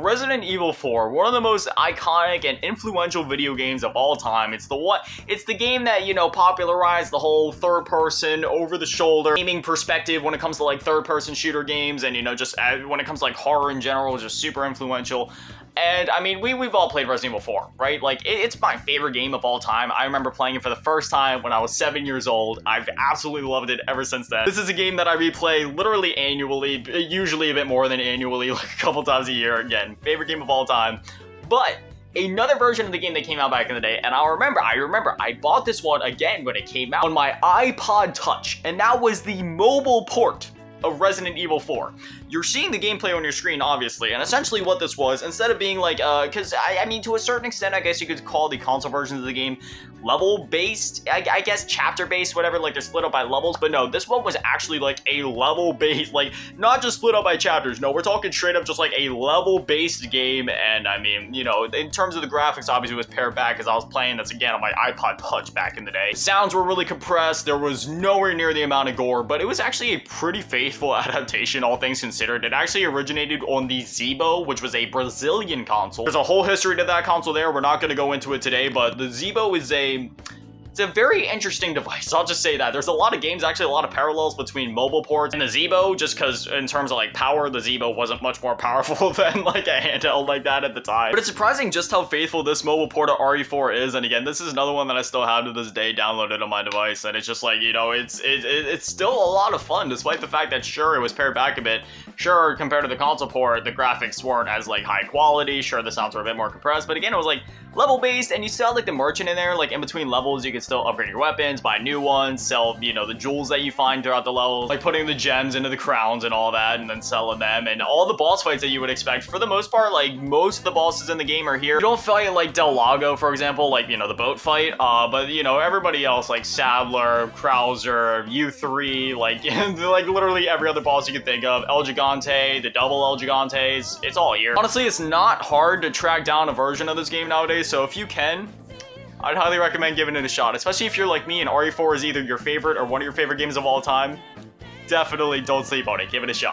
Resident Evil 4, one of the most iconic and influential video games of all time. It's the game that, you know, popularized the whole third-person, over-the-shoulder gaming perspective when it comes to, like, third-person shooter games, and, you know, just when it comes to, like, horror in general, it's just super influential. And, I mean, we've all played Resident Evil 4, right? Like, it's my favorite game of all time. I remember playing it for the first time when I was 7 years old. I've absolutely loved it ever since then. This is a game that I replay literally annually, usually a bit more than annually, like a couple times a year. Again, favorite game of all time. But another version of the game that came out back in the day, and I remember I bought this one again when it came out on my iPod Touch, and that was the mobile port of Resident Evil 4. You're seeing the gameplay on your screen, obviously, and essentially what this was, instead of being like, because I mean, to a certain extent, I guess you could call the console versions of the game level-based, I guess chapter-based, whatever, like they're split up by levels, but no, this one was actually like a level-based, like, not just split up by chapters, no, we're talking straight up just like a level-based game, and I mean, you know, in terms of the graphics, obviously it was pared back as I was playing this again on my iPod Touch back in the day. The sounds were really compressed, there was nowhere near the amount of gore, but it was actually a pretty faithful adaptation, all things considered. It actually originated on the Zeebo, which was a Brazilian console. There's a whole history to that console there, we're not going to go into it today, but the Zeebo is it's a very interesting device, I'll just say that. There's a lot of games, actually a lot of parallels between mobile ports and the Zeebo, just because in terms of like power, the Zeebo wasn't much more powerful than like a handheld like that at the time. But it's surprising just how faithful this mobile port of RE4 is, and again, this is another one that I still have to this day downloaded on my device, and it's just like, you know, it's still a lot of fun, despite the fact that sure, it was pared back a bit. Sure, compared to the console port, the graphics weren't as like high quality, sure, the sounds were a bit more compressed, but again, it was like level-based, and you still had like the merchant in there, like in between levels, you could still upgrade your weapons, buy new ones, sell, you know, the jewels that you find throughout the levels, like putting the gems into the crowns and all that, and then selling them, and all the boss fights that you would expect. For the most part, like, most of the bosses in the game are here. You don't fight, like, Del Lago, for example, like, you know, the boat fight, but, you know, everybody else, like Sadler, Krauser, U3, like, like, literally every other boss you can think of, El Gigante, the double El Gigantes, it's all here. Honestly, it's not hard to track down a version of this game nowadays, so if you can, I'd highly recommend giving it a shot, especially if you're like me and RE4 is either your favorite or one of your favorite games of all time. Definitely don't sleep on it, give it a shot.